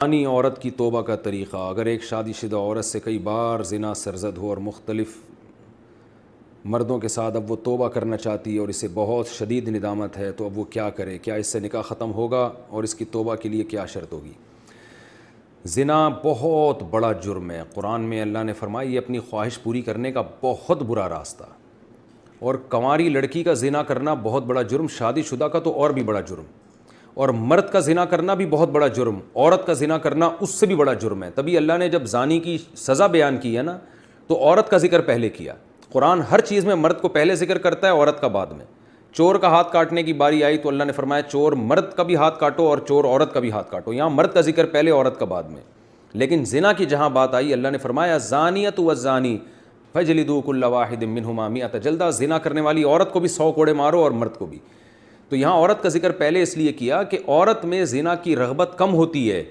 زانی عورت کی توبہ کا طریقہ: اگر ایک شادی شدہ عورت سے کئی بار زنا سرزد ہو اور مختلف مردوں کے ساتھ اب وہ توبہ کرنا چاہتی ہے اور اسے بہت شدید ندامت ہے، تو اب وہ کیا کرے؟ کیا اس سے نکاح ختم ہوگا اور اس کی توبہ کے لیے کیا شرط ہوگی؟ زنا بہت بڑا جرم ہے۔ قرآن میں اللہ نے فرمایا یہ اپنی خواہش پوری کرنے کا بہت برا راستہ، اور کنواری لڑکی کا زنا کرنا بہت بڑا جرم، شادی شدہ کا تو اور بھی بڑا جرم، اور مرد کا زنا کرنا بھی بہت بڑا جرم، عورت کا زنا کرنا اس سے بھی بڑا جرم ہے۔ تبھی اللہ نے جب زانی کی سزا بیان کی ہے نا، تو عورت کا ذکر پہلے کیا۔ قرآن ہر چیز میں مرد کو پہلے ذکر کرتا ہے، عورت کا بعد میں۔ چور کا ہاتھ کاٹنے کی باری آئی تو اللہ نے فرمایا چور مرد کا بھی ہاتھ کاٹو اور چور عورت کا بھی ہاتھ کاٹو۔ یہاں مرد کا ذکر پہلے، عورت کا بعد میں۔ لیکن زنا کی جہاں بات آئی، اللہ نے فرمایا زانیۃ والزانی فجلدوا کل واحد منہما مئۃ جلدہ، زنا کرنے والی عورت کو بھی 100 کوڑے مارو اور مرد کو بھی۔ تو یہاں عورت کا ذکر پہلے اس لیے کیا کہ عورت میں زنا کی رغبت کم ہوتی ہے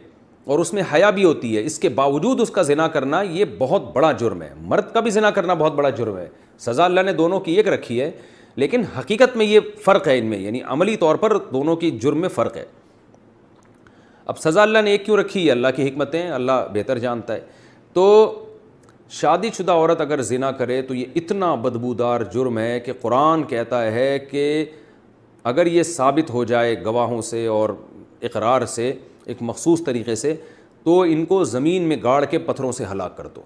اور اس میں حیا بھی ہوتی ہے، اس کے باوجود اس کا زنا کرنا یہ بہت بڑا جرم ہے۔ مرد کا بھی زنا کرنا بہت بڑا جرم ہے، سزا اللہ نے دونوں کی ایک رکھی ہے، لیکن حقیقت میں یہ فرق ہے ان میں، یعنی عملی طور پر دونوں کی جرم میں فرق ہے۔ اب سزا اللہ نے ایک کیوں رکھی ہے؟ اللہ کی حکمتیں اللہ بہتر جانتا ہے۔ تو شادی شدہ عورت اگر زنا کرے تو یہ اتنا بدبودار جرم ہے کہ قرآن کہتا ہے کہ اگر یہ ثابت ہو جائے گواہوں سے اور اقرار سے ایک مخصوص طریقے سے، تو ان کو زمین میں گاڑ کے پتھروں سے ہلاک کر دو۔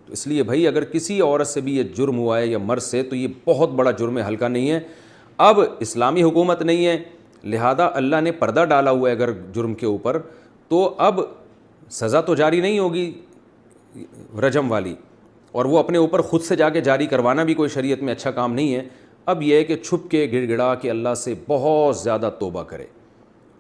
تو اس لیے بھائی اگر کسی عورت سے بھی یہ جرم ہوا ہے یا مرد سے، تو یہ بہت بڑا جرم ہے، ہلکا نہیں ہے۔ اب اسلامی حکومت نہیں ہے، لہذا اللہ نے پردہ ڈالا ہوا ہے اگر جرم کے اوپر، تو اب سزا تو جاری نہیں ہوگی رجم والی، اور وہ اپنے اوپر خود سے جا کے جاری کروانا بھی کوئی شریعت میں اچھا کام نہیں ہے۔ اب یہ ہے کہ چھپ کے گڑ گڑا کے اللہ سے بہت زیادہ توبہ کرے۔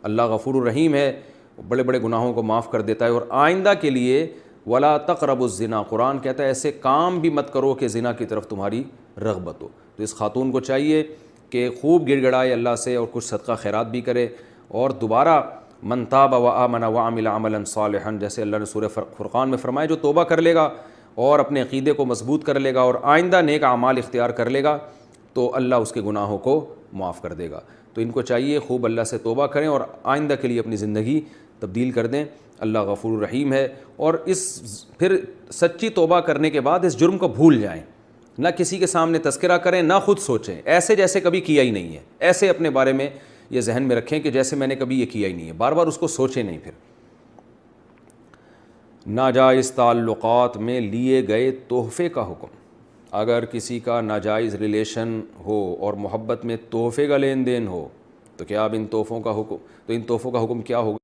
اللہ غفور الرحیم ہے، بڑے بڑے گناہوں کو معاف کر دیتا ہے، اور آئندہ کے لیے ولا تقربوا الزنا، قرآن کہتا ہے ایسے کام بھی مت کرو کہ زنا کی طرف تمہاری رغبت ہو۔ تو اس خاتون کو چاہیے کہ خوب گڑ گڑائے اللہ سے اور کچھ صدقہ خیرات بھی کرے، اور دوبارہ من تاب وآمن وعمل عملا صالحا، جیسے اللہ نے سورہ فرقان میں فرمایا جو توبہ کر لے گا اور اپنے عقیدے کو مضبوط کر لے گا اور آئندہ نیک اعمال اختیار کر لے گا، تو اللہ اس کے گناہوں کو معاف کر دے گا۔ تو ان کو چاہیے خوب اللہ سے توبہ کریں اور آئندہ کے لیے اپنی زندگی تبدیل کر دیں۔ اللہ غفور الرحیم ہے، اور پھر سچی توبہ کرنے کے بعد اس جرم کو بھول جائیں، نہ کسی کے سامنے تذکرہ کریں، نہ خود سوچیں ایسے جیسے کبھی کیا ہی نہیں ہے، ایسے اپنے بارے میں یہ ذہن میں رکھیں کہ جیسے میں نے کبھی یہ کیا ہی نہیں ہے، بار بار اس کو سوچیں نہیں۔ پھر ناجائز تعلقات میں لیے گئے تحفے کا حکم: اگر کسی کا ناجائز ریلیشن ہو اور محبت میں تحفے کا لین دین ہو، تو کیا اب ان تحفوں کا حکم کیا ہوگا؟